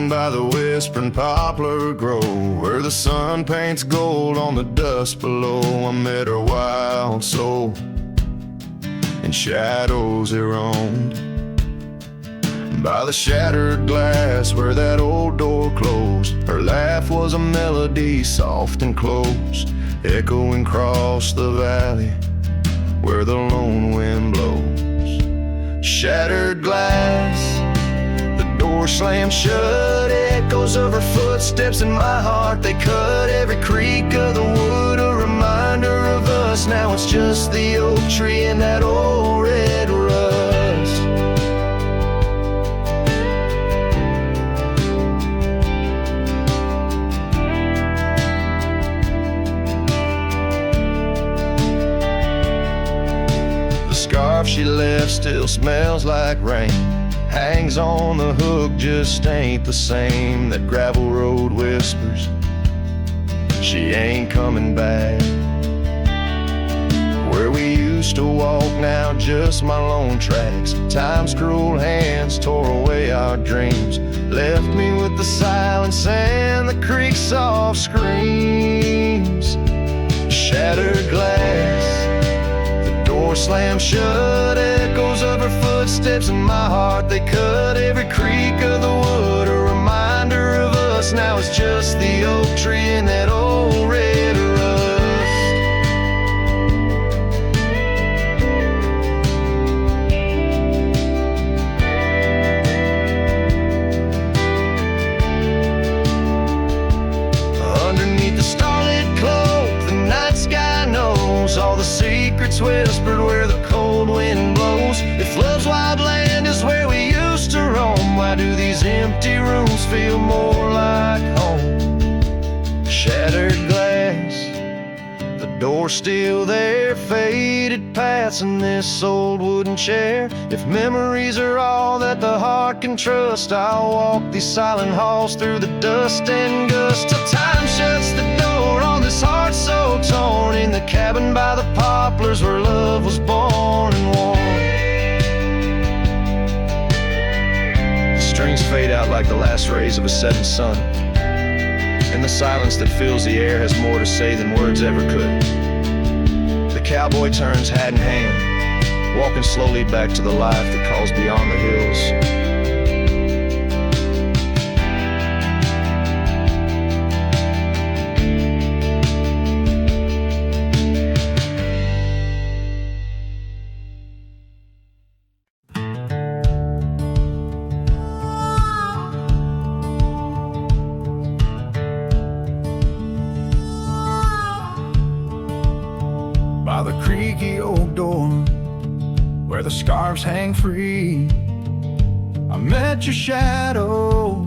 Down by the whispering poplar grove, where the sun paints gold on the dust below, I met her wild soul, in shadows it roamed. By the shattered glass where that old door closed, her laugh was a melody soft and close, echoing across the valley where the lone wind blows. Shattered glass, the door slammed shut, echoes of her footsteps in my heart, they cut every creak of the wood, a reminder of us. Now it's just the oak tree and that old red rust. She left still smells like rain, hangs on the hook, just ain't the same. That gravel road whispers, she ain't coming back. Where we used to walk, now just my lone tracks. Time's cruel hands tore away our dreams, left me with the silence and the creek's soft screams. Shattered glass, door slammed shut, echoes of her footsteps in my heart, they cut every creak of the wood, a reminder of us. Now it's just the oak tree and that old red rust. Underneath the starlit cloak, the night sky knows all the secrets whispered where the cold wind blows. If love's wild land is where we used to roam, why do these empty rooms feel more like home? Shattered glass, the door still there, faded paths in this old wooden chair. If memories are all that the heart can trust, I'll walk these silent halls through the dust and gust till time shuts the door on this heart so torn, in the cabin by the poplars where love was born and worn. The strings fade out like the last rays of a setting sun, and the silence that fills the air has more to say than words ever could. The cowboy turns hat in hand, walking slowly back to the life that calls beyond the hills. By the creaky old door where the scarves hang free, I met your shadow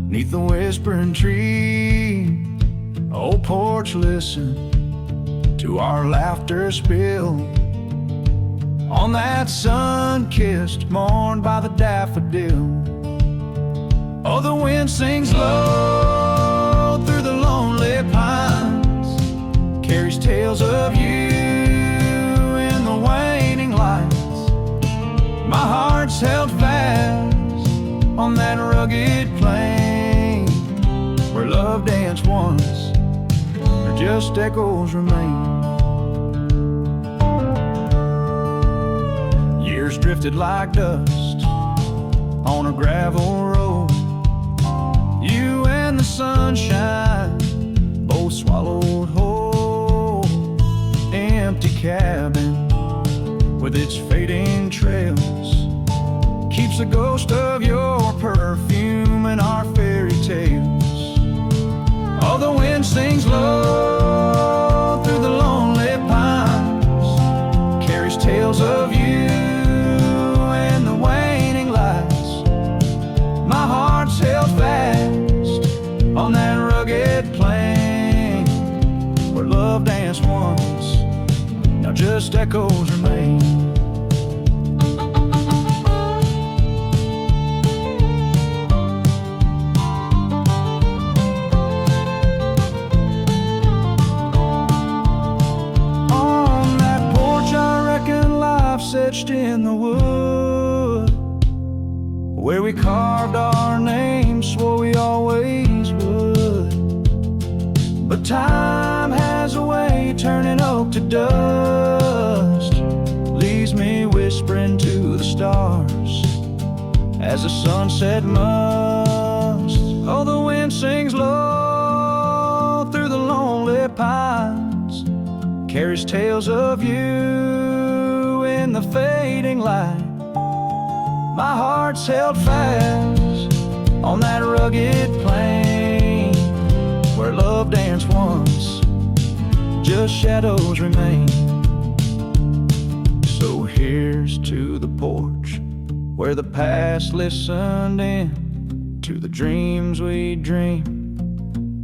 neath the whispering tree. Oh, porch, listen to our laughter spill on that sun-kissed morn by the daffodil. Oh, the wind sings low through the lonely pines, carries tales of you in the waning lights. My heart's held fast on that rugged plain where love danced once, or just echoes remain. Years drifted like dust on a gravel road. You and the sunshine both swallowed whole. Empty cabin with its fading trails keeps the ghost of your perfume in our fairy tales. Oh, the wind sings low through the lonely pines, carries tales of you and the waning lights. My heart's held fast on that rugged plain where love danced once, now just echoes remain. Etched in the wood where we carved our names, swore we smoke to dust leaves me whispering to the stars as the sunset must. Oh, the wind sings low through the lonely pines, carries tales of you in the fading light. My heart's held fast on that rugged plain where love danced once, just shadows remain. So here's to the porch where the past listened in to the dreams we dreamed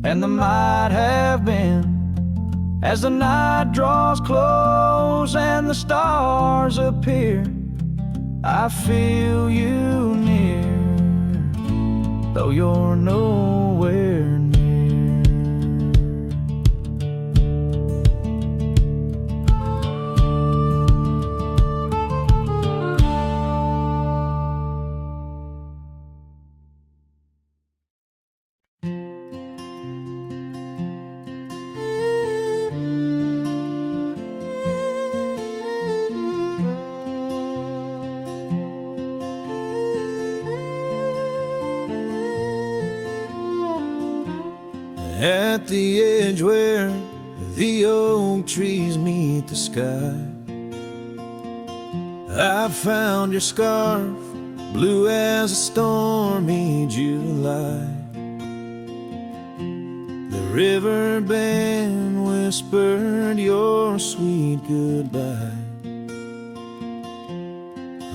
and the might have been. As the night draws close and the stars appear, I feel you near, though you're nowhere near. At the edge where the oak trees meet the sky, I found your scarf, blue as a stormy July. The river band whispered your sweet goodbye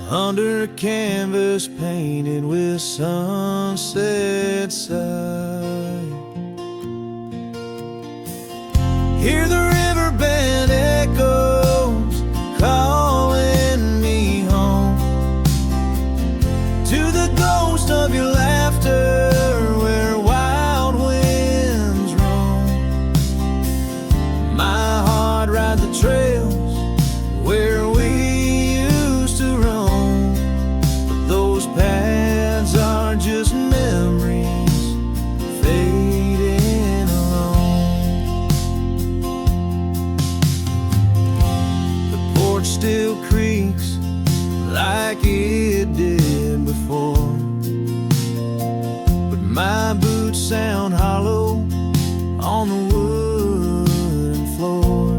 under a canvas painted with sunset side. Hear the river band echoes calling me home to the ghost of your laughter where wild winds roam. My heart rides the trails where we used to roam, but those paths are just memories fading alone. The porch still creaks like it did before, but my boots sound hollow on the wooden floor.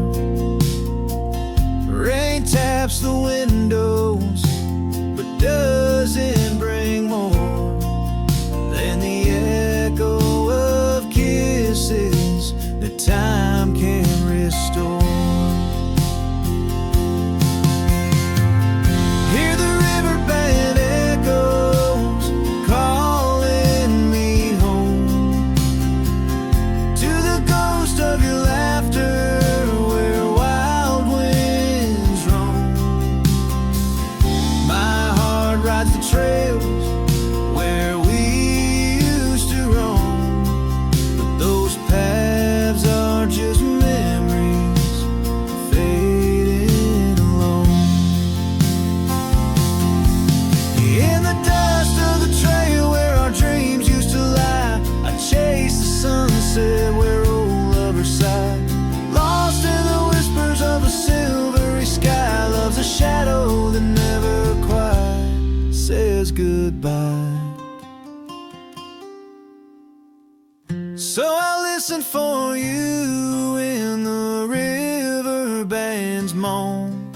Rain taps the windows, but doesn't bring more than the echo of kisses that time can restore. Hear the river band echoes calling me home to the ghost of your laughter where wild winds roam. My heart rides the trails where we used to roam, but those paths are just memories fading alone. In the dust of the trail where our dreams used to lie, I chase the sunset where old lovers sigh. Lost in the whispers of a silvery sky, love's a shadow that never quite says goodbye. So I listen for you in the river band's moan,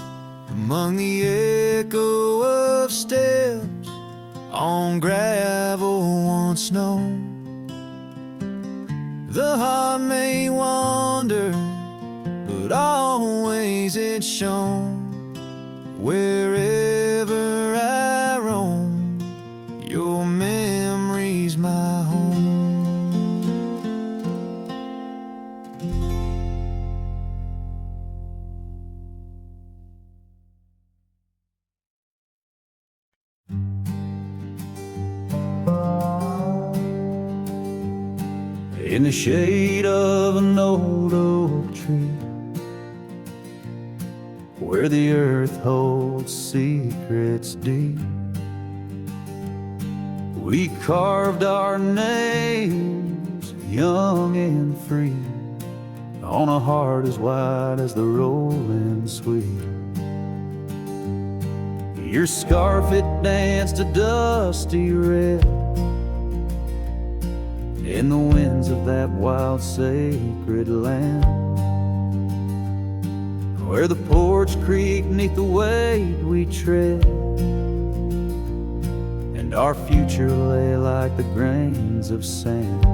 among the echo of steps on gravel once known. The heart may wander, but always it's shown. Wherever I roam, your memory's my home. In the shade of an old oak tree, where the earth holds secrets deep, we carved our names young and free on a heart as wide as the rolling sweet. Your scarf, it danced a dusty red in the winds of that wild sacred land, where the porch creaked neath the weight we tread, and our future lay like the grains of sand.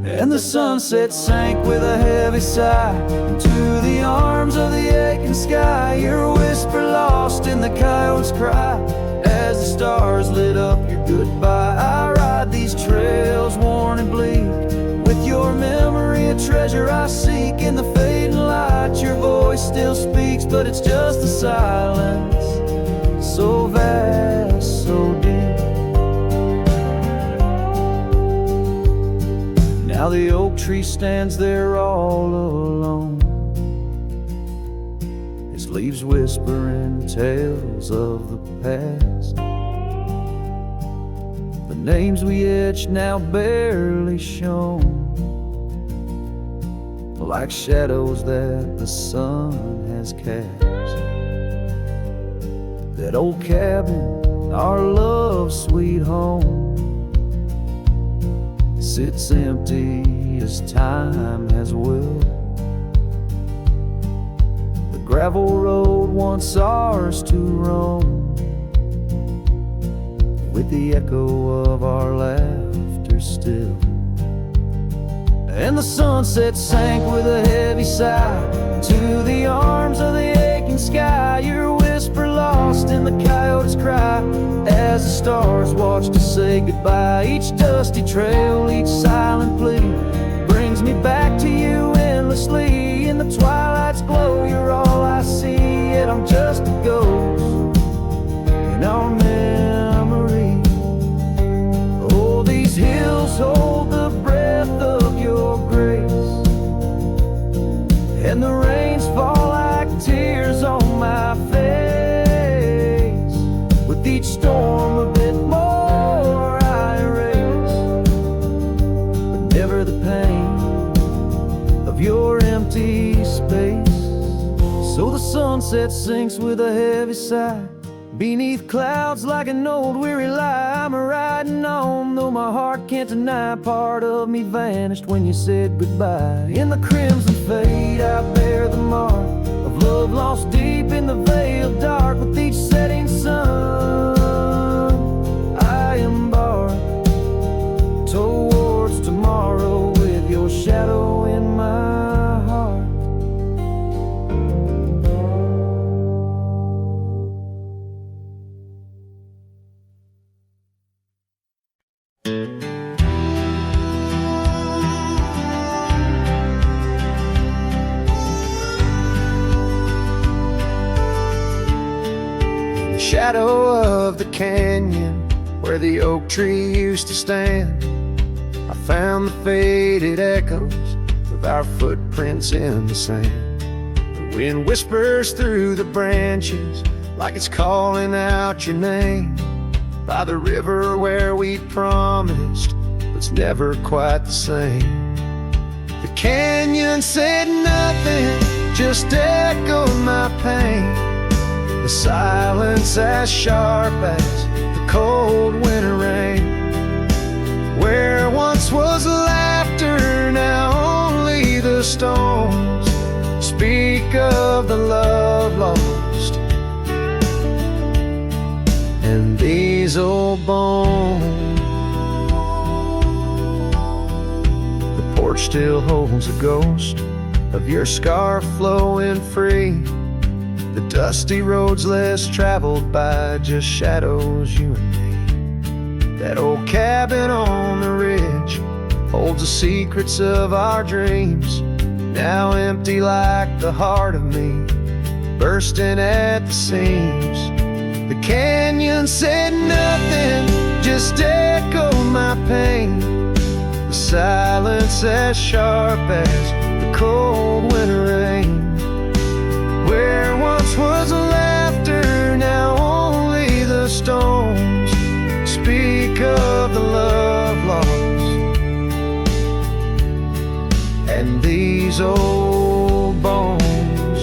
And the sunset sank with a heavy sigh into the arms of the aching sky. Your whisper lost in the coyote's cry as the stars lit up your goodbye. I ride these trails worn and bleak with your memory, a treasure I seek. In the fading light your voice still speaks, but it's just the silence, so vast, so deep. Now the oak tree stands there all alone, his leaves whispering tales of the past. The names we etched now barely shown, like shadows that the sun has cast. That old cabin, our love's sweet home, sits empty as time has willed. The gravel road once ours to roam, with the echo of our laughter still. And the sunset sank with a heavy sigh into the arms of the aching sky. Your whisper lost in the coyote's cry as the stars watched us say goodbye. Each dusty trail, each silent plea brings me back to you endlessly. In the twilight's glow, you're all I see, yet I'm just a ghost in our memory. Oh, these hills hold the breath of your grace, and the rains fall like tears on my face. With each storm a bit more I erase, but never the pain of your empty space. So the sunset sinks with a heavy sigh beneath clouds like an old weary lie. I'm riding on, though my heart can't deny part of me vanished when you said goodbye. In the crimson fade I bear the mark of love lost deep in the veil dark. With each setting sun I embark towards tomorrow with your shadow in my heart. Shadow of the canyon where the oak tree used to stand, I found the faded echoes of our footprints in the sand. The wind whispers through the branches like it's calling out your name. By the river where we promised, but it's never quite the same. The canyon said nothing, just echoed my pain. The silence as sharp as the cold winter rain. Where once was laughter, now only the stones speak of the love lost. And these old bones, the porch still holds a ghost of your scarf flowing free. The dusty roads less traveled by, just shadows, you and me. That old cabin on the ridge holds the secrets of our dreams, now empty like the heart of me, bursting at the seams. The canyon said nothing, just echoed my pain. The silence as sharp as the cold winter rain. Where once was laughter, now only the stones speak of the love lost. And these these old bones.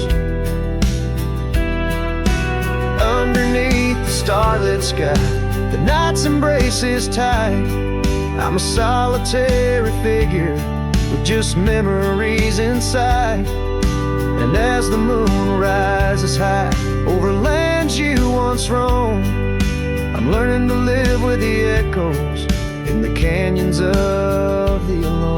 Underneath the starlit sky, the night's embrace is tight. I'm a solitary figure with just memories inside. And as the moon rises high over lands you once roamed, I'm learning to live with the echoes in the canyons of the alone.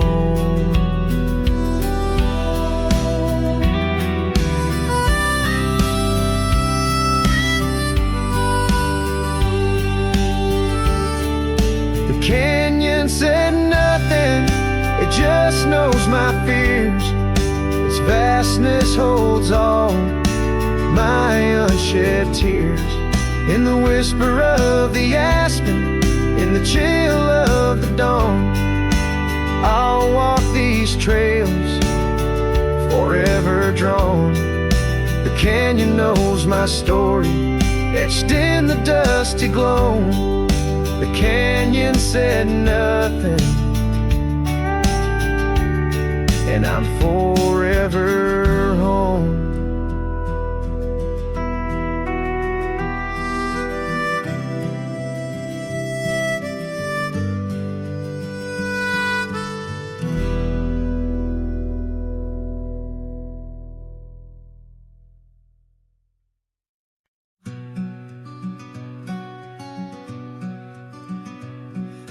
The canyon said nothing, it just knows my fears. Its vastness holds all my unshed tears. In the whisper of the aspen, in the chill of the dawn, I'll walk these trails forever drawn. The canyon knows my story, etched in the dusty glow. The canyon said nothing, and I'm forever home.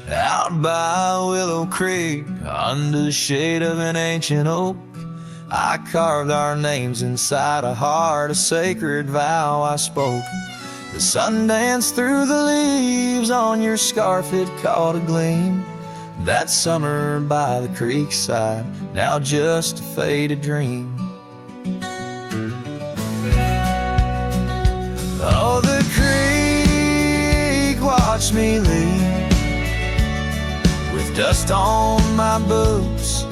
Out by Willow Creek, under the shade of an ancient oak, I carved our names inside a heart, a sacred vow I spoke. The sun danced through the leaves on your scarf, it caught a gleam. That summer by the creek side, now just a faded dream. Oh, the creek watched me leave, with dust on my boots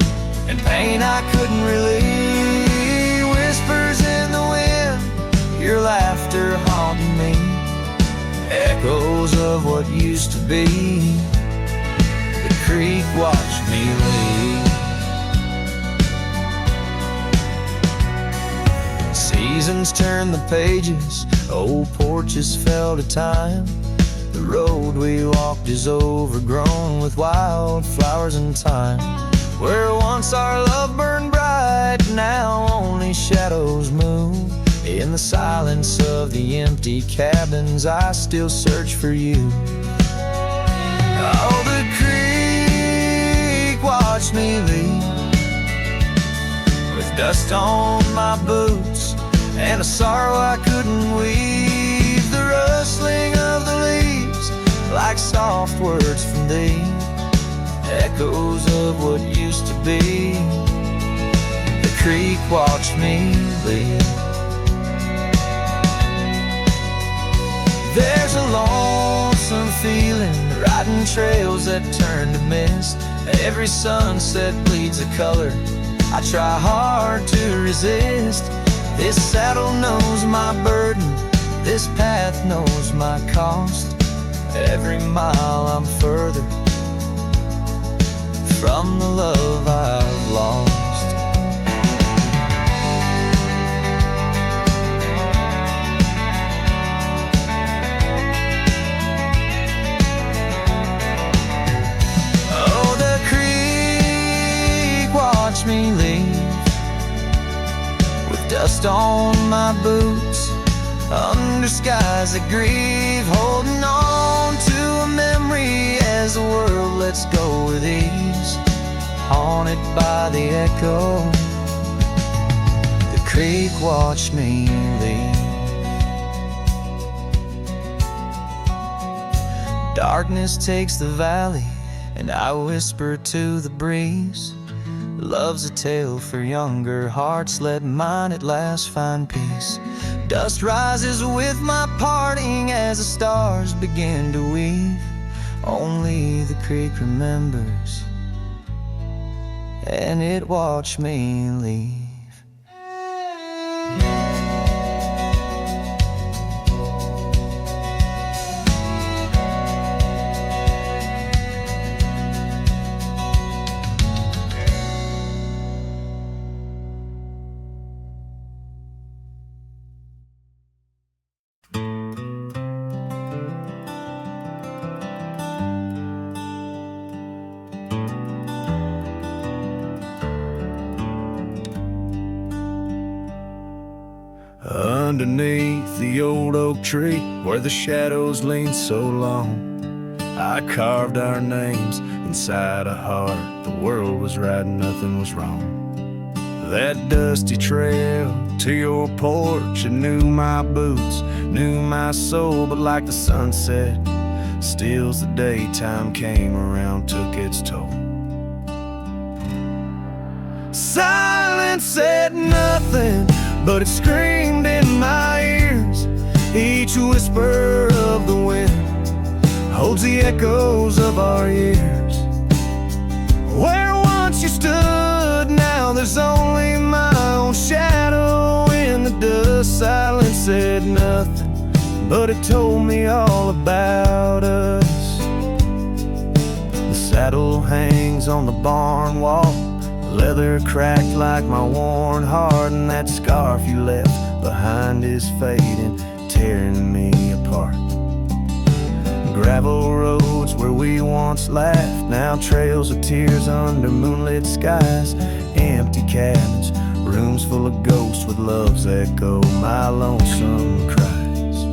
and pain I couldn't relieve. Whispers in the wind, your laughter haunting me, echoes of what used to be. The creek watched me leave. Seasons turn the pages, old porches fell to time. The road we walked is overgrown with wildflowers and thyme. Where once our love burned bright, now only shadows move. In the silence of the empty cabins, I still search for you. Oh, the creek watched me leave, with dust on my boots and a sorrow I couldn't weave. The rustling of the leaves, like soft words from thee, echoes of what used to be. The creek watched me leave. There's a lonesome feeling, riding trails that turn to mist. Every sunset bleeds a color I try hard to resist. This saddle knows my burden, this path knows my cost. Every mile I'm further from the love I've lost. Oh, the creek watched me leave, with dust on my boots, under skies that grieve, holding on to a memory as the world lets go with ease, haunted by the echo. The creek watched me leave. Darkness takes the valley, and I whisper to the breeze, love's a tale for younger hearts, let mine at last find peace. Dust rises with my parting as the stars begin to weave. Only the creek remembers, and it watched me leave. underneath the old oak tree where the shadows leaned so long, I carved our names inside a heart. The world was right and nothing was wrong. That dusty trail to your porch, it knew my boots, knew my soul. But like the sunset steals the day, time came around, took its toll. Silence said nothing, but it screamed in my ears. Each whisper of the wind holds the echoes of our years. Where once you stood, now there's only my own shadow in the dust. Silence said nothing, but it told me all about us. The saddle hangs on the barn wall, leather cracked like my worn heart, and that scarf you left behind is fading, tearing me apart. Gravel roads where we once laughed, now trails of tears under moonlit skies. Empty cabins, rooms full of ghosts with love's echo, my lonesome cries.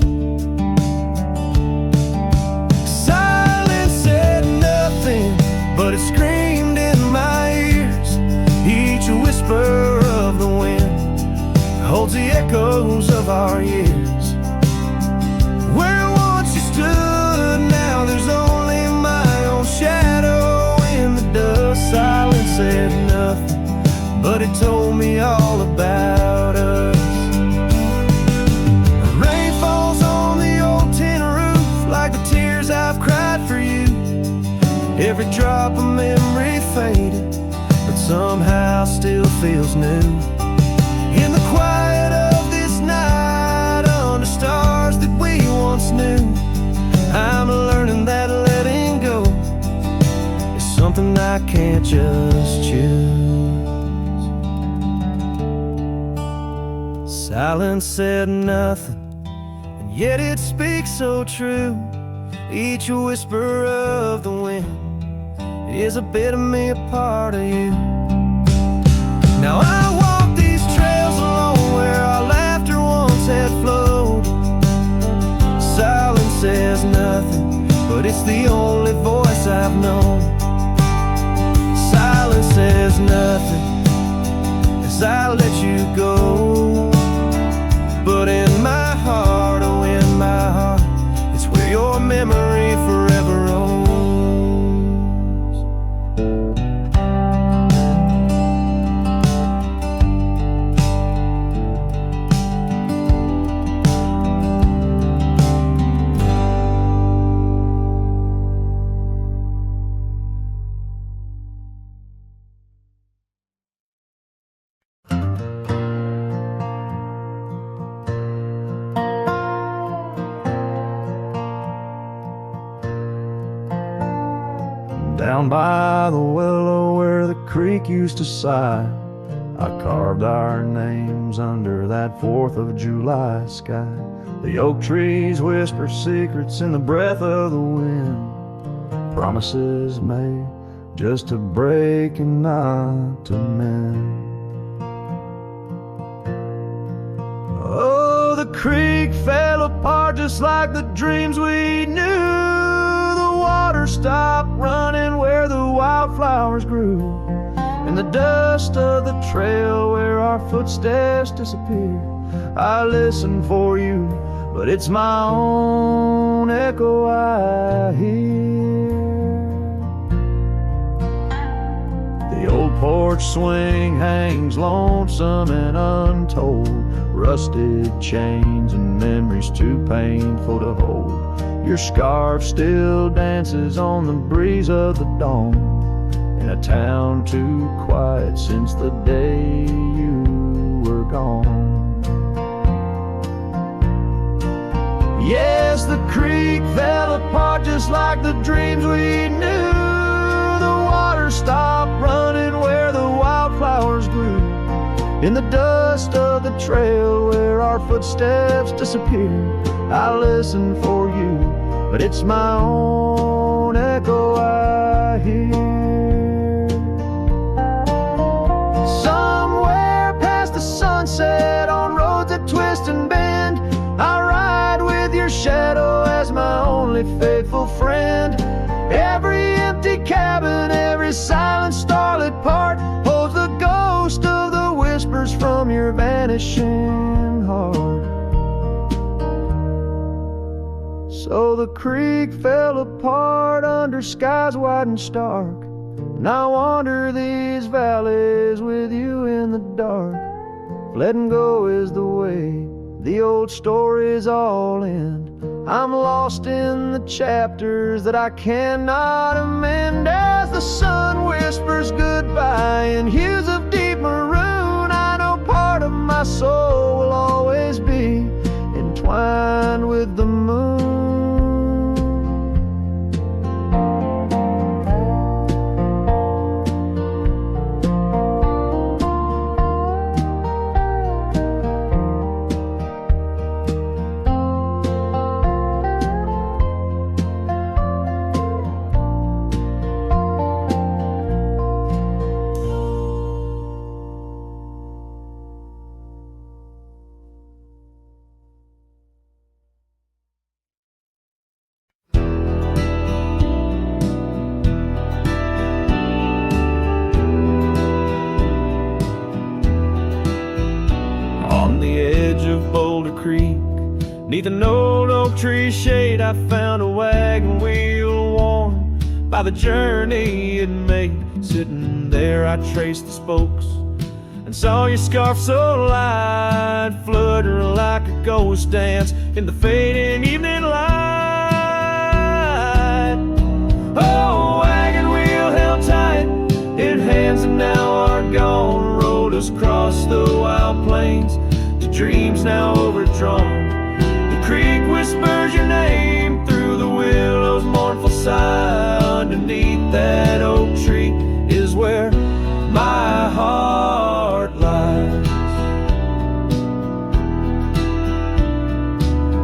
Silence said nothing, but it screamed in my ears. Each whisper of the wind holds the echoes of our years. Where once you stood, now there's only my own shadow in the dust. Silence said nothing, but it told me all about us. Rain falls on the old tin roof like the tears I've cried for you. Every drop of memory faded, but somehow still feels new. In the quiet of this night, under stars that we once knew, I'm learning that letting go is something I can't just choose. Silence said nothing, and yet it speaks so true. Each whisper of the wind is a bit of me, a part of you. Now I walk these trails alone where our laughter once had flowed. Silence says nothing, but it's the only voice I've known. Silence says nothing as I let you go. But in my heart, oh in my heart, it's where your memory forever owns. Down by the willow where the creek used to sigh, I carved our names under that 4th of July sky. The oak trees whisper secrets in the breath of the wind, promises made just to break and not to mend. Oh, the creek fell apart just like the dreams we knew. Water stopped running where the wildflowers grew. In the dust of the trail where our footsteps disappear, I listen for you, but it's my own echo I hear. The old porch swing hangs lonesome and untold, rusted chains and memories too painful to hold. Your scarf still dances on the breeze of the dawn, in a town too quiet since the day you were gone. Yes, the creek fell apart just like the dreams we knew. The water stopped running where the wildflowers grew. In the dust of the trail where our footsteps disappear, I listen for you, but it's my own echo I hear. Somewhere past the sunset, on roads that twist and bend, this silent starlit part holds the ghost of the whispers from your vanishing heart. So the creek fell apart under skies wide and stark, and I wander these valleys with you in the dark. Letting go is the way the old stories all end. I'm lost in the chapters that I cannot amend. As the sun whispers goodbye in hues of deep maroon, I know part of my soul will always be entwined with the moon. Neath an old oak tree shade, I found a wagon wheel worn by the journey it made. Sitting there, I traced the spokes and saw your scarf so light, flutter like a ghost dance in the fading evening light. Oh, wagon wheel held tight in hands that now are gone, rolled us across the wild plains to dreams now overdrawn. Creek whispers your name through the willow's mournful sigh. Underneath that oak tree is where my heart lies.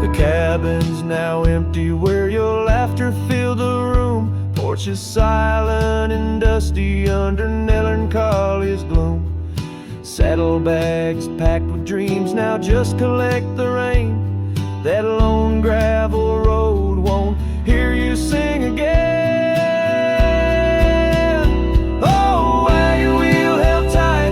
The cabin's now empty where your laughter filled the room. Porch is silent and dusty under melancholy's gloom. Saddlebags packed with dreams now just collect the rain. That lone gravel road won't hear you sing again. Oh, wagon wheel held tight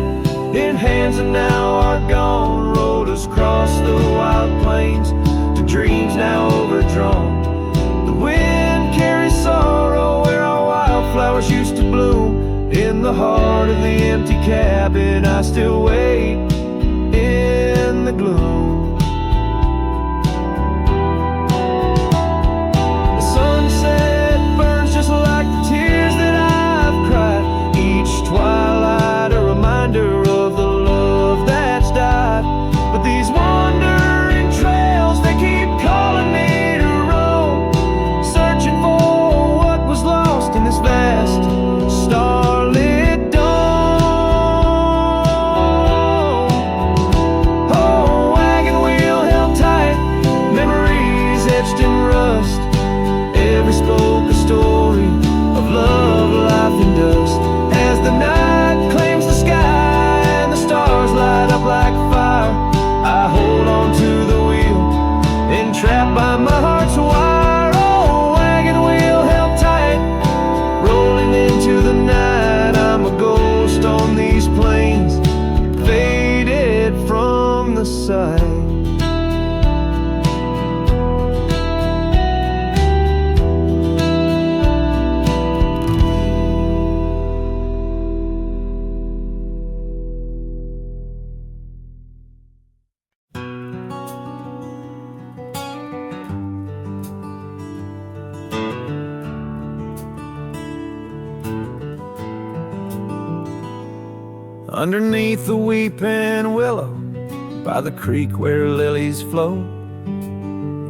in hands that now are gone, rolled us across the wild plains to dreams now overdrawn. The wind carries sorrow where our wildflowers used to bloom. In the heart of the empty cabin, I still wait in the gloom. Twilight, a reminder of the love that's died. But these wandering trails, they keep calling me to roam, searching for what was lost in this vast starlit dome. Oh, wagon wheel held tight, memories etched in rust. Every spoke a story of love, life, and dust. As the night claims the sky and the stars light up like fire, I hold on to the wheel, entrapped by my heart's wire. Oh, wagon wheel held tight, rolling into the night. I'm a ghost on these plains, faded from the sight. Underneath the weeping willow, by the creek where lilies flow,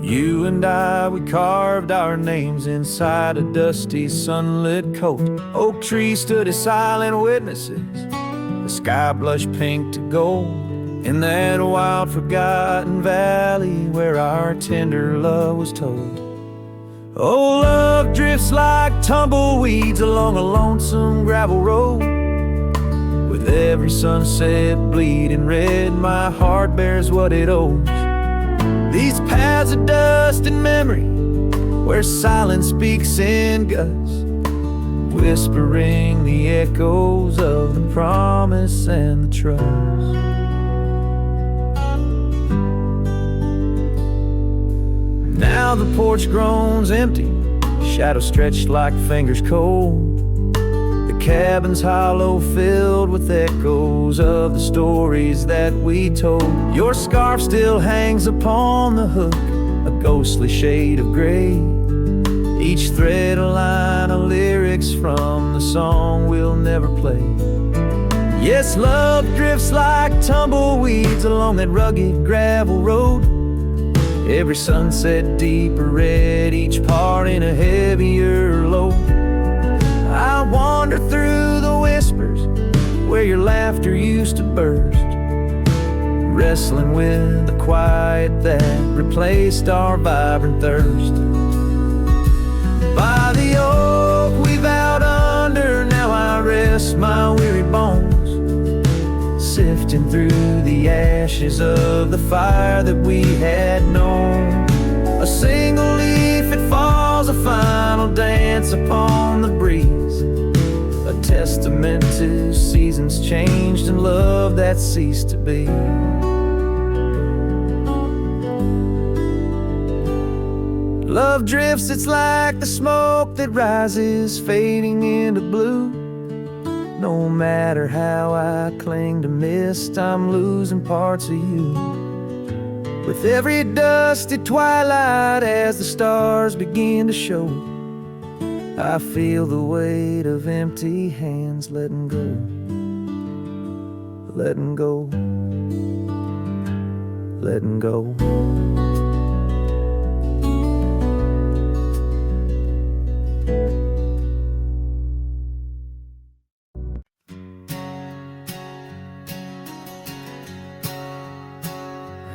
you and I, we carved our names inside a dusty sunlit coat. Oak trees stood as silent witnesses, the sky blushed pink to gold, in that wild forgotten valley where our tender love was told. Oh, love drifts like tumbleweeds along a lonesome gravel road. With every sunset bleeding red, my heart bears what it owes. These paths of dust and memory, where silence speaks in gusts, whispering the echoes of the promise and the trust. Now the porch groans empty, shadows stretched like fingers cold. The cabin's hollow, filled with echoes of the stories that we told. Your scarf still hangs upon the hook, a ghostly shade of gray. Each thread a line of lyrics from the song we'll never play. Yes, love drifts like tumbleweeds along that rugged gravel road. Every sunset deeper red, each part in a heavier load. I wander through the whispers where your laughter used to burst, wrestling with the quiet that replaced our vibrant thirst. By the oak we vowed under, now I rest my weary bones, sifting through the ashes of the fire that we had known. A single leaf, it falls, a final dance upon the breeze, a testament to seasons changed and love that ceased to be. Love drifts, it's like the smoke that rises, fading into blue. No matter how I cling to mist, I'm losing parts of you. With every dusty twilight, as the stars begin to show, I feel the weight of empty hands letting go, letting go, letting go.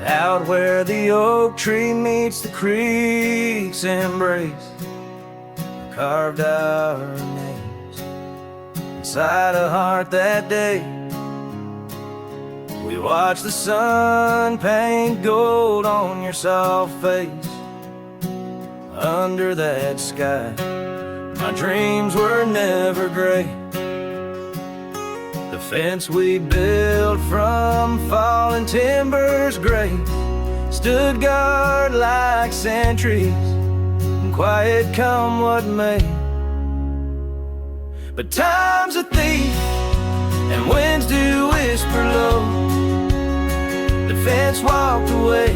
Out where the oak tree meets the creek's embrace, carved our names inside a heart that day. We watched the sun paint gold on your soft face. Under that sky, my dreams were never gray. The fence we built from fallen timbers gray stood guard like sentries, quiet come what may. But time's a thief and winds do whisper low. The fence walked away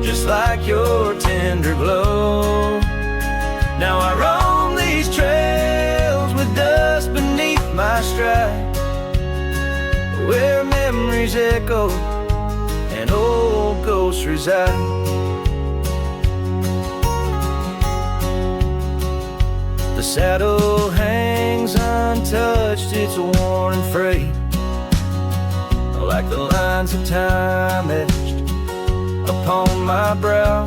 just like your tender glow. Now I roam these trails with dust beneath my stride, where memories echo and old ghosts reside. The saddle hangs untouched, it's worn and frayed, like the lines of time etched upon my brow.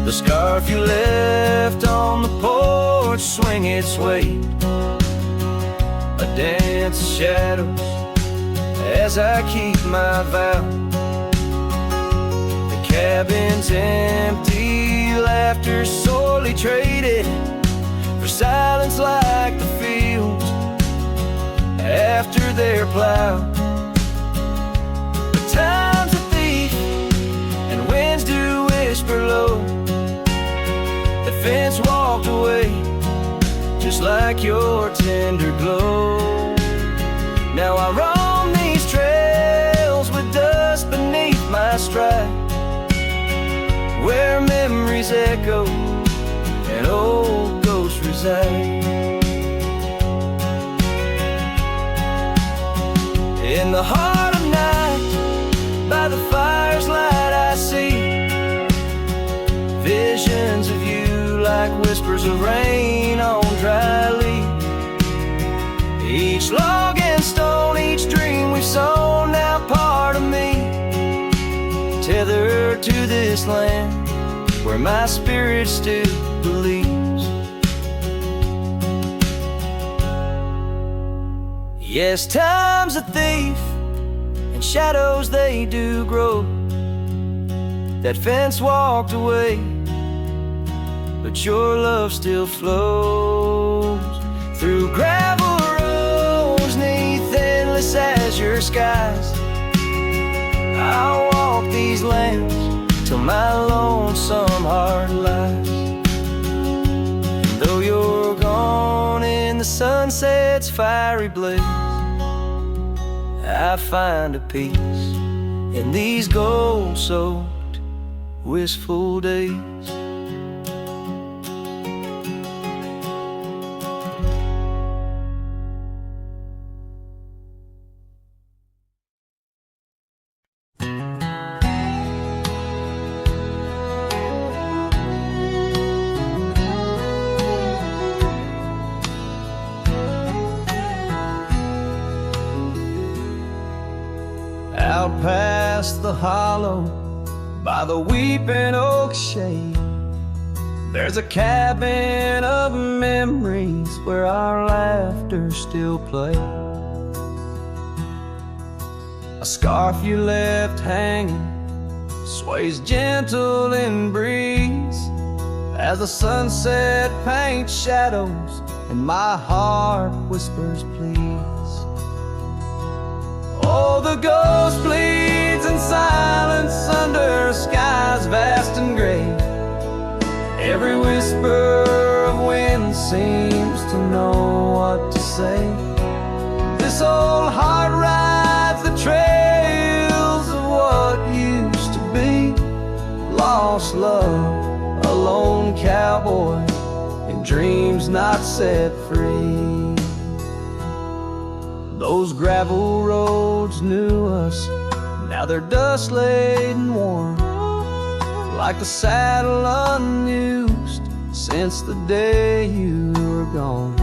The scarf you left on the porch swing its weight, a dance of shadows as I keep my vow. The cabin's empty, laughter sorely traded for silence like the fields after their plow. But time's a thief and winds do whisper low. The fence walked away just like your tender glow. Now I roam these trails with dust beneath my stride, where memories echo and old ghosts reside. In the heart of night, by the fire's light I see visions of you like whispers of rain on dry leaves. Each log and stone, each dream we've sown, now part of me, tethered to this land where my spirit still believes. Yes, time's a thief and shadows they do grow. That fence walked away, but your love still flows. through gravel roads, neath endless azure skies. I'll walk these lands till my lonesome heart lies. And though you're gone in the sunset's fiery blaze, I find a peace in these gold-soaked, wistful days. Out past the hollow, by the weeping oak shade, there's a cabin of memories where our laughter still plays. A scarf you left hanging sways gentle in breeze as the sunset paints shadows and my heart whispers please. Oh, the ghost bleeds in silence under skies vast and gray. Every whisper of wind seems to know what to say. This old heart rides the trails of what used to be. Lost love, a lone cowboy, and dreams not set free. Those gravel roads knew us, now they're dust laden warm, like the saddle unused since the day you were gone.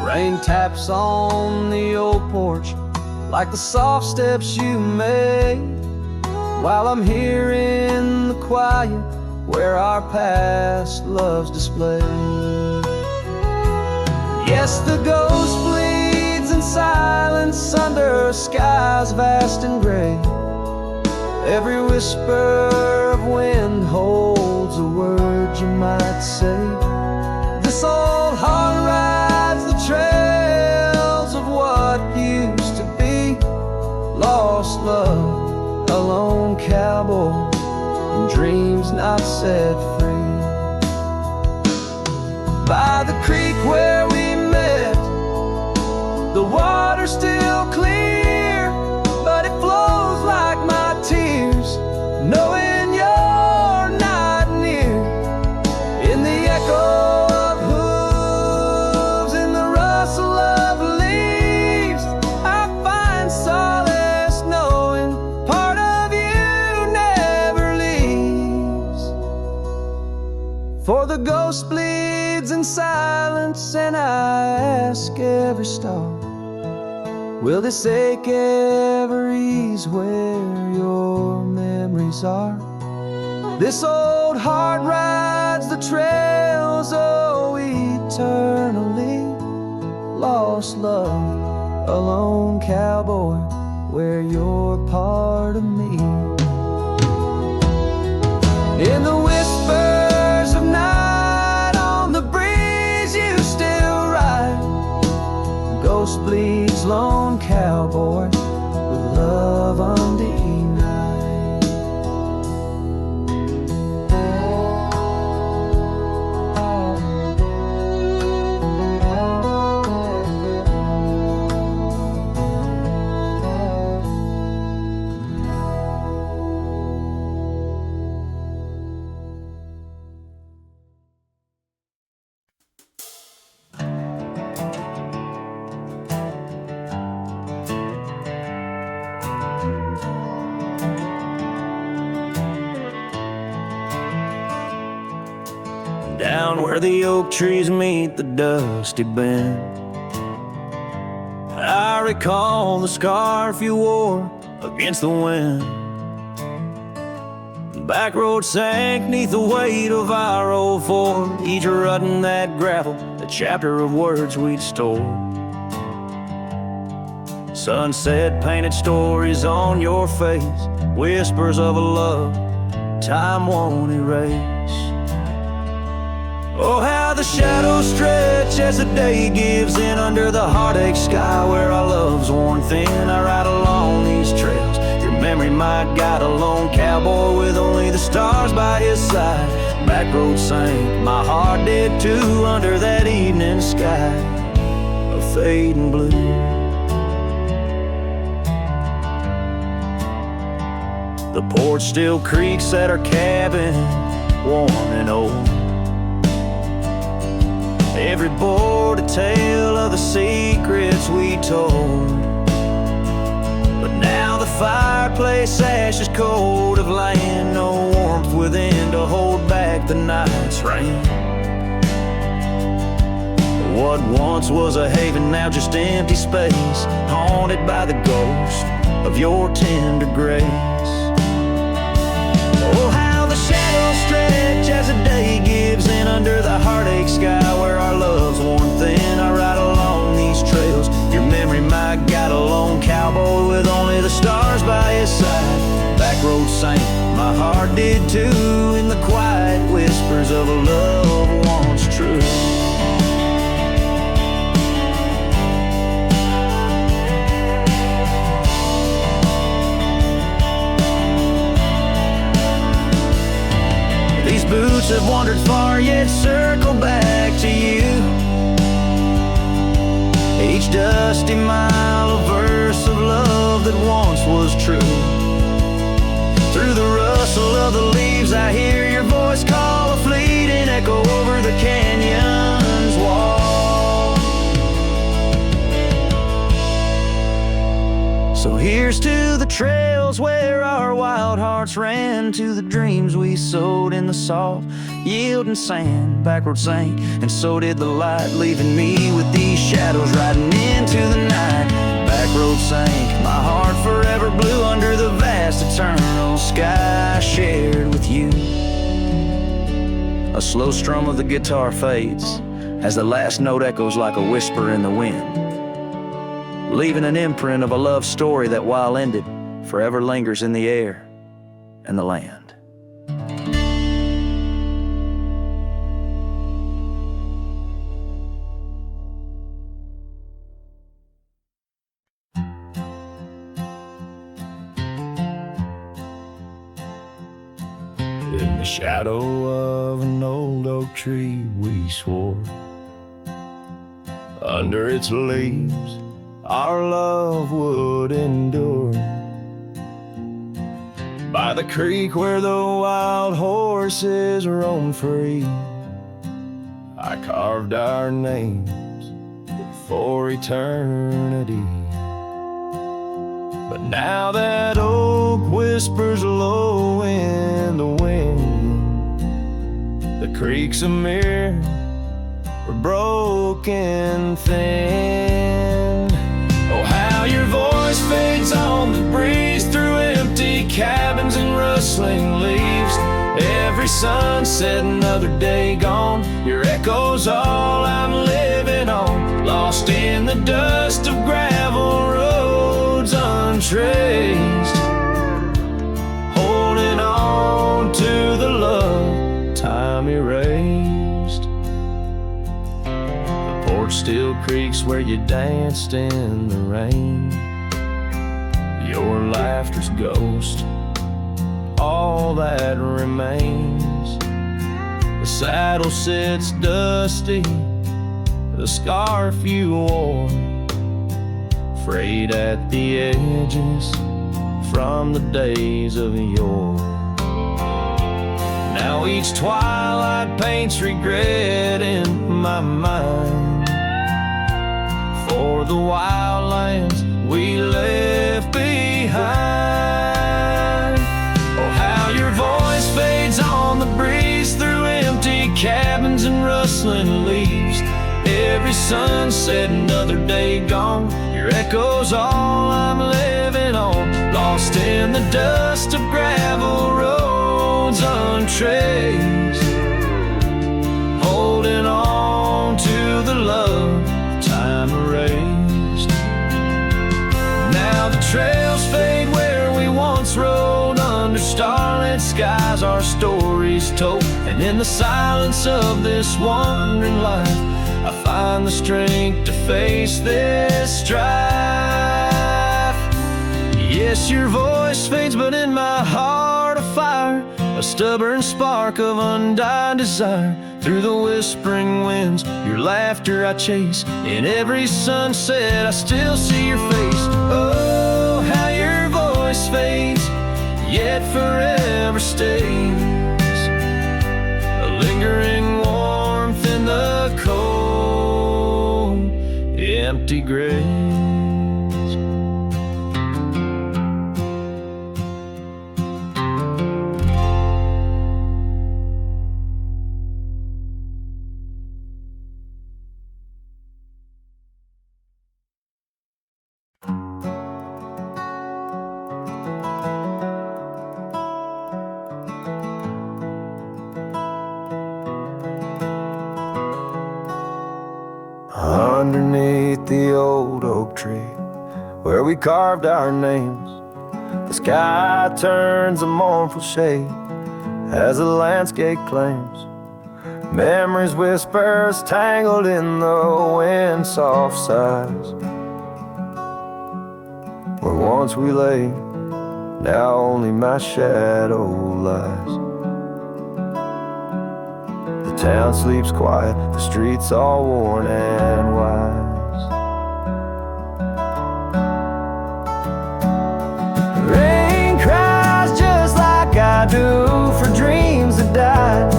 Rain taps on the old porch like the soft steps you made, while I'm here in the quiet where our past love's displayed. Yes, the ghost bleeds in silence under skies vast and gray. Every whisper of wind holds a word you might say. This old heart rides the trails of what used to be. Lost love, a lone cowboy, and dreams not set free. By the creek where we met, the water's still clear, but it flows like my tears, knowing you're not near. In the echo of hooves, in the rustle of leaves, I find solace knowing part of you never leaves. For the ghost bleeds in silence, and I ask every star, will this ache ever ease where your memories are? This old heart rides the trails, oh, eternally. Lost love, a lone cowboy, where you're part of me. In the whispers of night, on the breeze you still ride. Ghost bleeds, lone cowboy, with love undenied. Down where the oak trees meet the dusty bend, I recall the scarf you wore against the wind. The back road sank neath the weight of our old Ford, each rut in that gravel, a chapter of words we'd stored. Sunset painted stories on your face, whispers of a love time won't erase. Oh, how how the shadows stretch as the day gives in under the heartache sky where our love's worn thin. I ride along these trails. Your memory, my guide, a lone cowboy with only the stars by his side. Back road sank, my heart did too, under that evening sky of fading blue. The porch still creaks at our cabin, warm and old. Every board a tale of the secrets we told. But now the fireplace ash is cold of land, no warmth within to hold back the night's rain. What once was a haven, now just empty space, haunted by the ghost of your tender grace. Oh, how the shadows stretch as the day gives in under the heartache sky where our love's worn thin. I ride along these trails. Your memory, my guide, a lone cowboy with only the stars by his side. Back road sank, my heart did too, in the quiet whispers of a love once true. These boots have wandered far, yet circle back to you. Each dusty mile, a verse of love that once was true. Through the rustle of the leaves, I hear your voice call, a fleeting echo over the canyon's wall. So here's to the trails where our wild hearts ran, to the dreams we sowed in the soft yielding sand. Backroad sank, and so did the light, leaving me with these shadows riding into the night. Backroad sank, my heart forever blue under the vast eternal sky I shared with you. A slow strum of the guitar fades as the last note echoes like a whisper in the wind, leaving an imprint of a love story that, while ended, forever lingers in the air and the land. In the shadow of an old oak tree we swore, under its leaves our love would endure. By the creek where the wild horses roam free, I carved our names for eternity. But now that oak whispers low in the wind, the creek's a mirror, we're broken thin. Oh, how your voice fades on the breeze through empty cabins and rustling leaves. Every sunset, another day gone, your echo's all I'm living on. Lost in the dust of gravel roads untraced, holding on to the love time erased. The porch still creaks where you danced in the rain. Your laughter's ghost, all that remains. The saddle sits dusty, the scarf you wore, frayed at the edges from the days of yore. Now each twilight paints regret in my mind for the wild lands we left behind. Oh, how your voice fades on the breeze through empty cabins and rustling leaves. Every sunset, another day gone, your echo's all I'm living on. Lost in the dust of gravel roads untraced, holding on to the love time erased. Now the trails fade where we once rode under starlit skies, our stories told, and And in the silence of this wandering life, I find the strength to face this strife. Yes, your voice fades, but in my heart a fire, a stubborn spark of undying desire. Through the whispering winds, your laughter I chase. In every sunset, I still see your face. Oh, how your voice fades, yet forever stays. A lingering warmth in the cold, empty graves. Underneath the old oak tree where we carved our names, the sky turns a mournful shade as the landscape claims. Memories whispers tangled in the wind, soft sighs. Where once we lay, now only my shadow lies. The town sleeps quiet, the streets all worn and wise. Rain cries just like I do for dreams that died,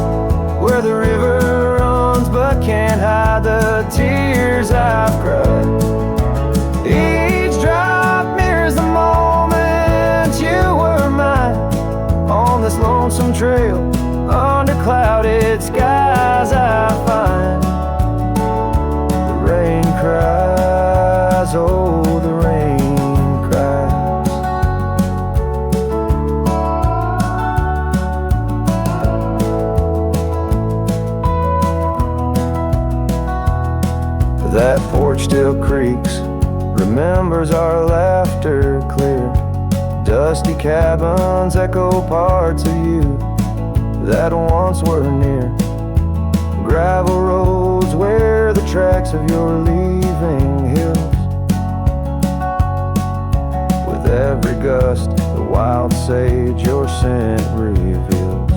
where the river runs but can't hide the tears I've cried. Each drop mirrors the moment you were mine, on this lonesome trail under clouded skies I find. The rain cries, oh the rain cries. That porch still creaks, remembers our laughter clear. Dusty cabins echo parts of you that once were near. Gravel roads where the tracks of your leaving hills. With every gust, the wild sage your scent reveals.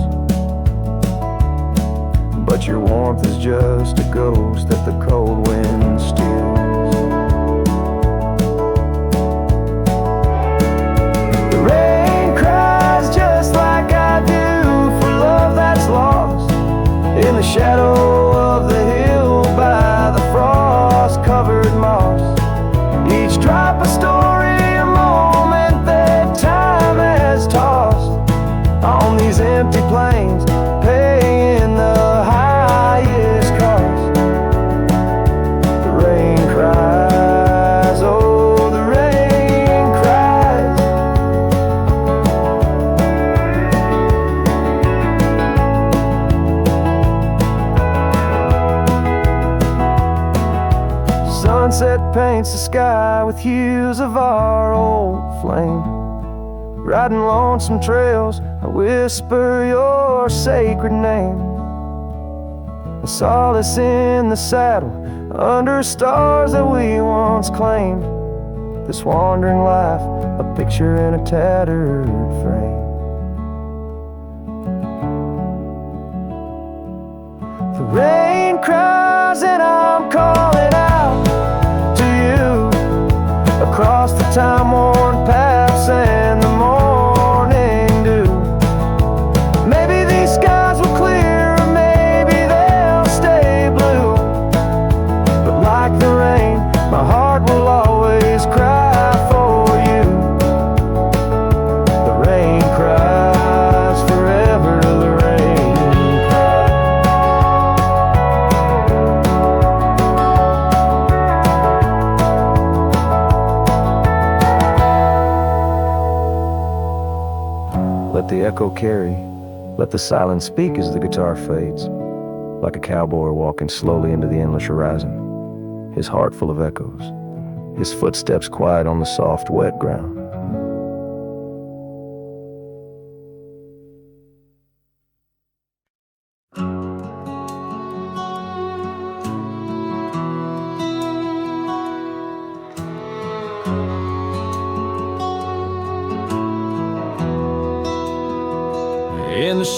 But your warmth is just a ghost that the cold wind steals. The rain cries just like I do for love that's lost in the shadow of the hill by the frost-covered moss. Each drop a story, a moment that time has tossed on these empty plains, paying the highest cost. The rain cries, oh the rain cries. Sunset paints the sky with hues of our old flame. Riding lonesome trails, I whisper your sacred name. A solace in the saddle, under stars that we once claimed. This wandering life, a picture in a tattered frame. The rain cries and I'm calling out to you across the time-worn paths and the morning dew. Maybe these skies will clear, or maybe they'll stay blue. But like the rain, my heart will always cry for you. The rain cries forever, the rain cries. Let the echo carry, let the silence speak as the guitar fades, like a cowboy walking slowly into the endless horizon, his heart full of echoes, his footsteps quiet on the soft, wet ground.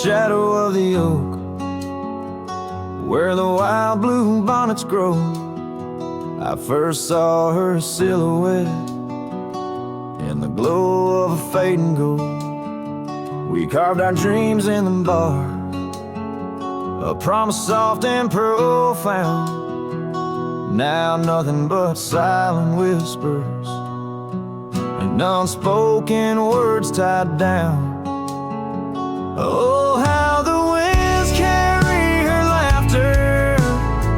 shadow of the oak, where the wild blue bonnets grow, I first saw her silhouette in the glow of a fading gold. We carved our dreams in the bar, a promise soft and profound. Now nothing but silent whispers and unspoken words tied down. Oh, how the winds carry her laughter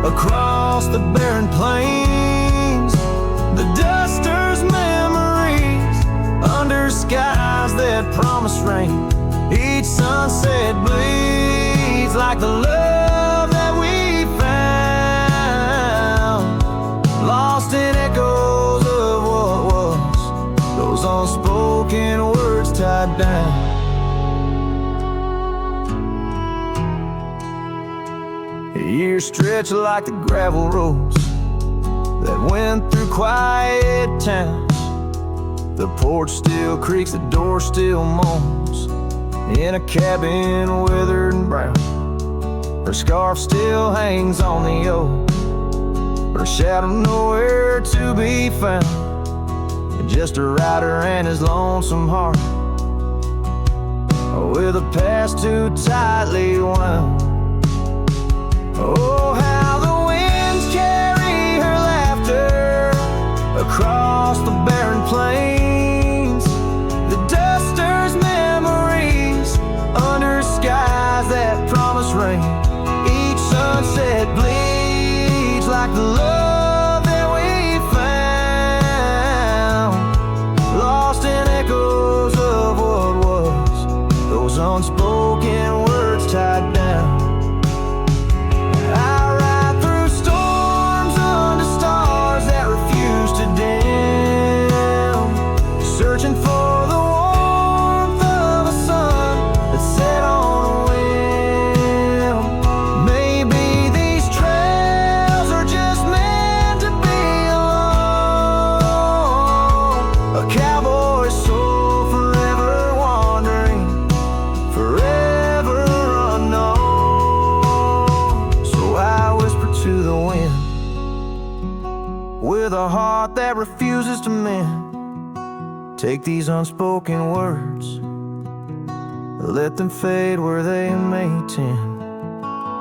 across the barren plains, the duster's memories under skies that promise rain. Each sunset bleeds like the love that we found, lost in echoes of what was, those unspoken words tied down. Years stretch like the gravel roads that went through quiet towns. The porch still creaks, the door still moans, in a cabin withered and brown. Her scarf still hangs on the oak, her shadow nowhere to be found. Just a rider and his lonesome heart, with a past too tightly wound. Oh, how the winds carry her laughter across the barren plains, the duster's memories under skies that promise rain. Each sunset bleeds like the love that we found, lost in echoes of what was, those unspoken words tied down. With a heart that refuses to mend, take these unspoken words, let them fade where they may tend.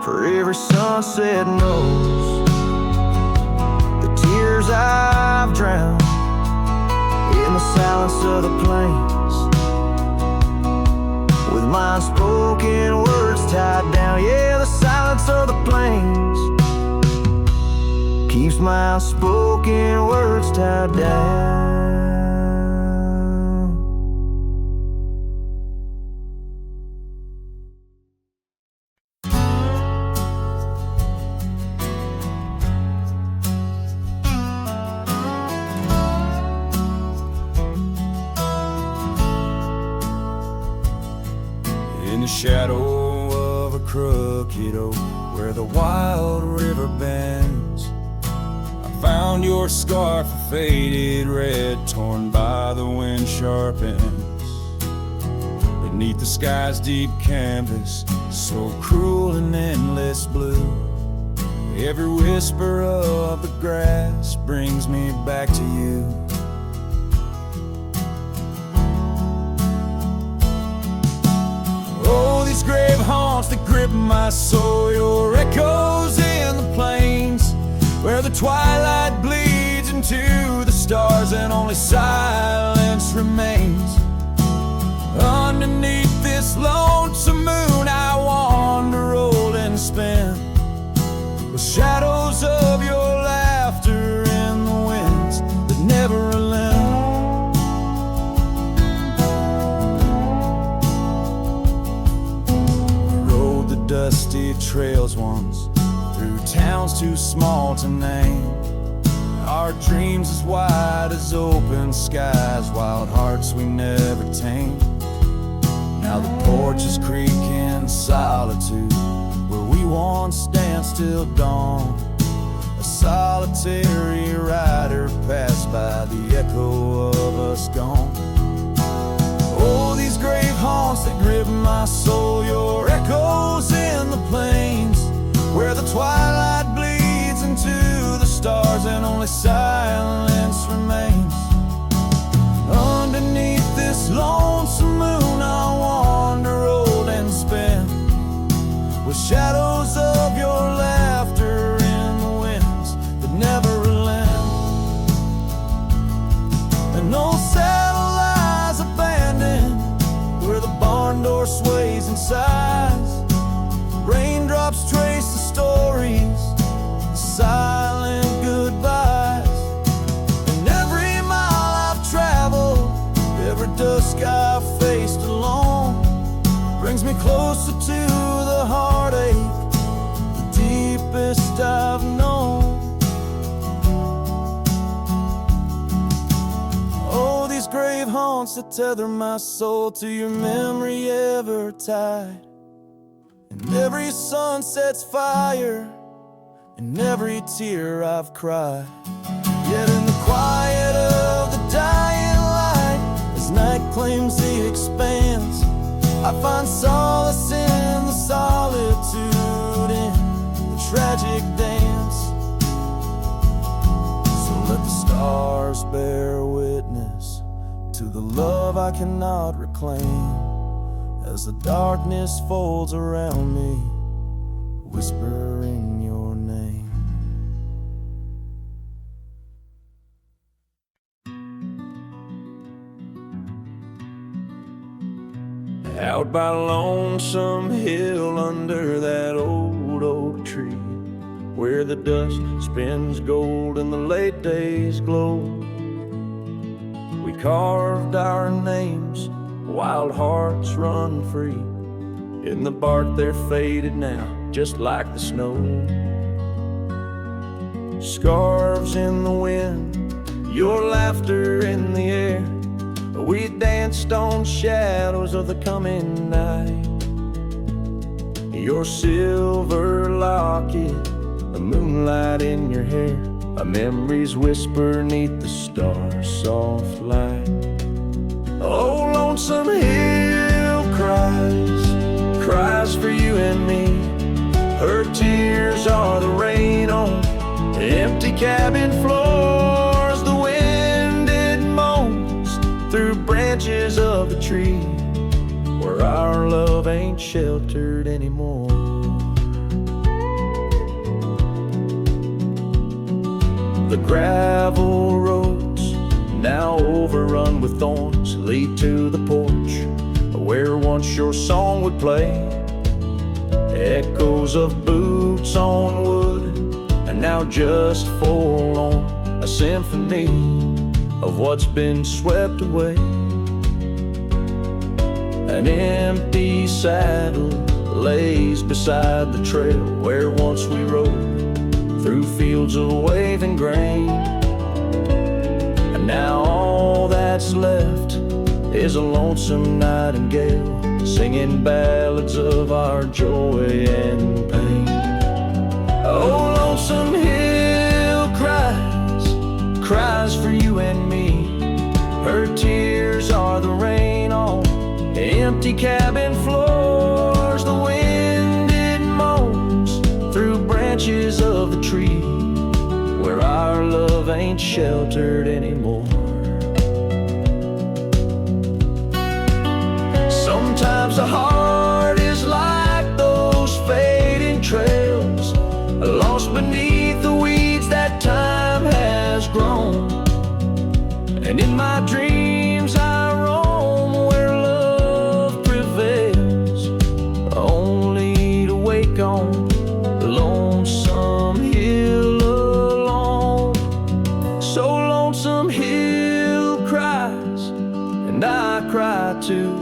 For every sunset knows the tears I've drowned in the silence of the plains, with my unspoken words tied down. Yeah, the silence of the plains keeps my unspoken words tied down. In the shadow of a crooked oak, where the wild river bends, found your scarf, a faded red, torn by the wind sharp ends. Beneath the sky's deep canvas, so cruel and endless blue, every whisper of the grass brings me back to you. Oh, these grave haunts that grip my soul, your echoes in the plains, where the twilight bleeds into the stars and only silence remains. Underneath this lonesome moon I wander, roll and spin, with shadows of your laughter in the winds that never relent. We rode the dusty trails once, through towns too small to name, our dreams as wide as open skies, wild hearts we never tamed. Now the porch is creaking solitude, where we once danced till dawn. A solitary rider passed by, the echo of us gone. Oh, these grave haunts haunts that grip my soul. Your echoes in the plains, where the twilight bleeds into the stars and only silence remains. Underneath this lonesome moon, I'll wander old and spent, with shadows of your laughter in the winds that never relent. An old saddle lies abandoned, where the barn door sways and sighs. Raindrops trace the stories, the silent goodbyes. And every mile I've traveled, every dusk I've faced alone, brings me closer to the heartache, the deepest I've known. Oh, these grave haunts that tether my soul to your memory ever tied. And every sunset's fire, and every tear I've cried. Yet in the quiet of the dying light, as night claims the expanse, I find solace in the solitude, in the tragic dance. So let the stars bear witness to the love I cannot reclaim, as the darkness folds around me, whispering your name. Out by Lonesome Hill under that old oak tree, where the dust spins gold and the late days glow, we carved our names, wild hearts run free. In the bark they're faded now, just like the snow. Scarves in the wind, your laughter in the air, we danced on shadows of the coming night. Your silver locket, the moonlight in your hair, a memory's whisper 'neath the stars' soft light. Oh, Lonesome Hill cries for you and me. Her tears are the rain on empty cabin floors. The wind, it moans through branches of the tree, where our love ain't sheltered anymore. The gravel roads, now overrun with thorns, lead to the porch, where once your song would play. Echoes of boots on wood, and now just forlorn, a symphony of what's been swept away. An empty saddle lays beside the trail, where once we rode through fields of waving grain. And now all that's left is a lonesome nightingale, singing ballads of our joy and pain. Oh, Lonesome Hill cries for you and me. Her tears are the rain on empty cabin floors. The wind, it moans through branches of the tree, where our love ain't sheltered anymore. Sometimes the heart is like those fading trails, lost beneath the weeds that time has grown. And in my dreams I roam where love prevails, only to wake on the Lonesome Hill alone. So Lonesome Hill cries, and I cry too.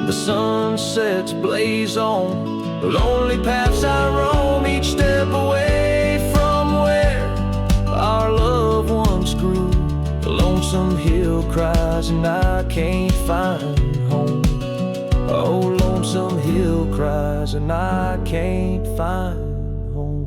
The sunsets blaze on the lonely paths I roam, each step away from where our love once grew. The Lonesome Hill cries, and I can't find home. Oh, Lonesome Hill cries, and I can't find home.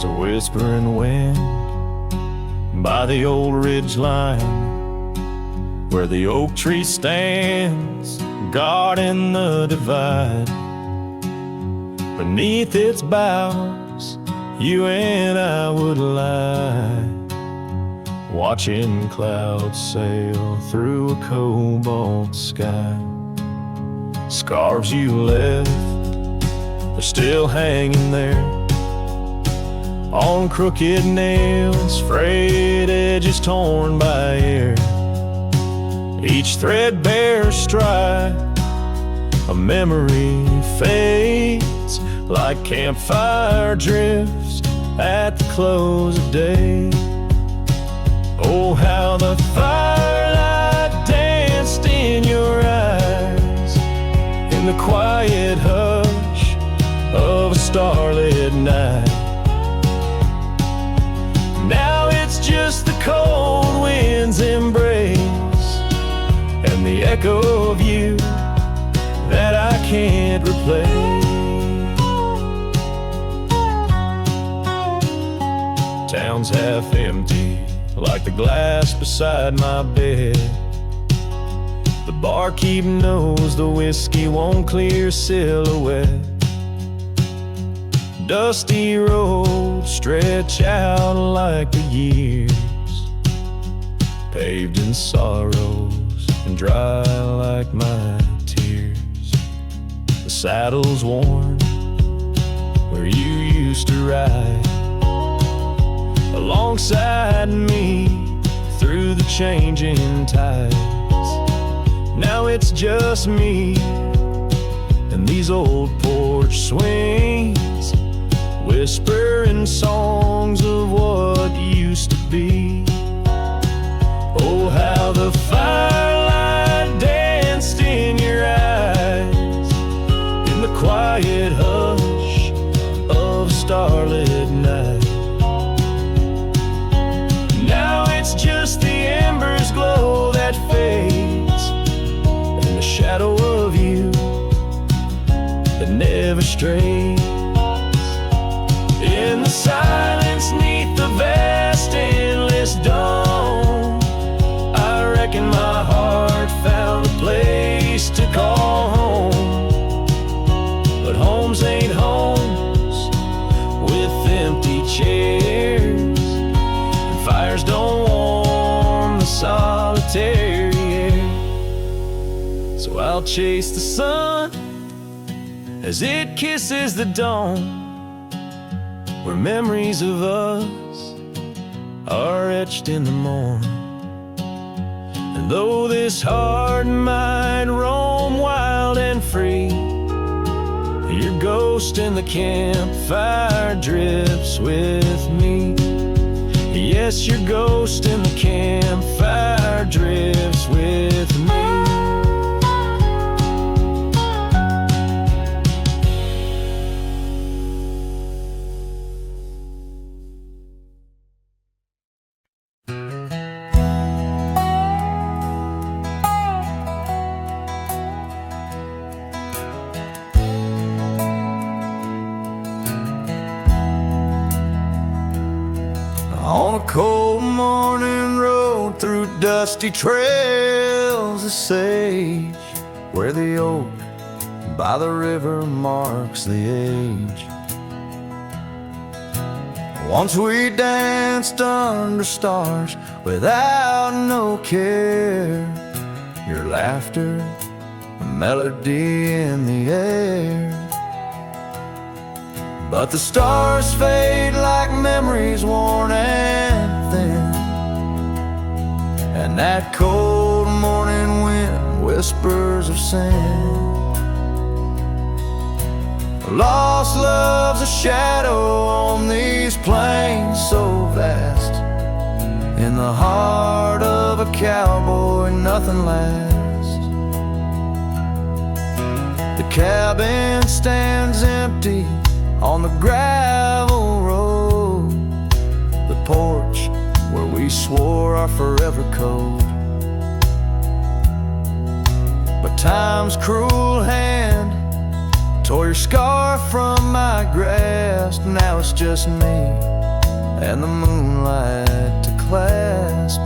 There's a whispering wind by the old ridge line, where the oak tree stands guarding the divide. Beneath its boughs, you and I would lie, watching clouds sail through a cobalt sky. Scarves you left, they're still hanging there, on crooked nails, frayed edges torn by air. Each threadbare stripe, a memory fades like campfire drifts at the close of day. Oh, how the firelight danced in your eyes, in the quiet hush of a starlit night. Now it's just the cold wind's embrace and the echo of you that I can't replace. Town's half empty, like the glass beside my bed. The barkeep knows the whiskey won't clear silhouette. Dusty roads stretch out like the years, paved in sorrows and dry like my tears. The saddle's worn where you used to ride alongside me through the changing tides. Now it's just me and these old porch swings, whispering songs of what used to be. Oh, how the firelight danced in your eyes, in the quiet hush of a starlit night. Now it's just the embers glow that fades, and the shadow of you that never strays. In the silence neath the vast endless dawn, I reckon my heart found a place to call home. But homes ain't homes with empty chairs, and fires don't warm the solitary air. So I'll chase the sun as it kisses the dawn, where memories of us are etched in the morn. And though this heart might roam wild and free, your ghost in the campfire drifts with me. Yes, your ghost in the campfire drifts with me. On a cold morning road through dusty trails of sage, where the oak by the river marks the age. Once we danced under stars without no care, your laughter, a melody in the air. But the stars fade like memories worn and thin, and that cold morning wind whispers of sin. Lost love's a shadow on these plains so vast. In the heart of a cowboy nothing lasts. The cabin stands empty on the gravel road, the porch where we swore our forever code. But time's cruel hand tore your scarf from my grasp, ghost, now it's just me and the moonlight to clasp.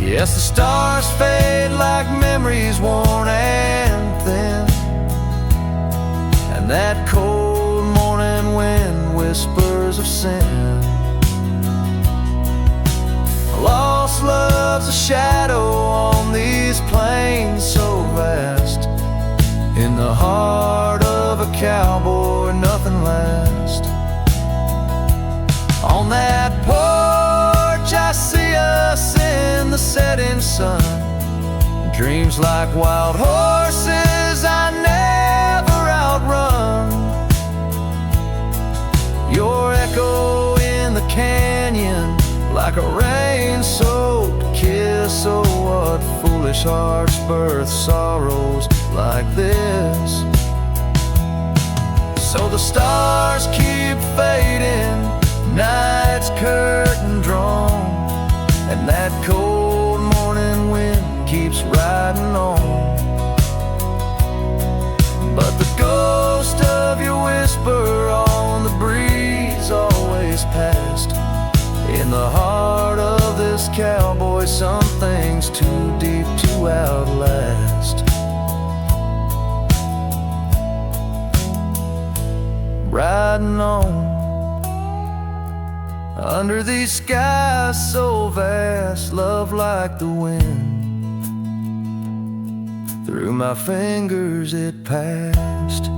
Yes, the stars fade like memories worn and thin, and that cold morning wind whispers of sin. Lost love's a shadow on these plains so vast. In the heart of a cowboy, nothing lasts. On that porch I see us in the setting sun. Dreams like wild horses I never outrun. Your echo in the canyon like a rain-soaked kiss. Oh, what foolish hearts birth sorrows like this. So the stars keep fading, night's curtain drawn, and that cold morning wind keeps riding on. But the ghost of your whisper on the breeze always passed. In the heart of this cowboy, some things too deep to outlast. Riding on under these skies so vast, love like the wind. Through my fingers it passed.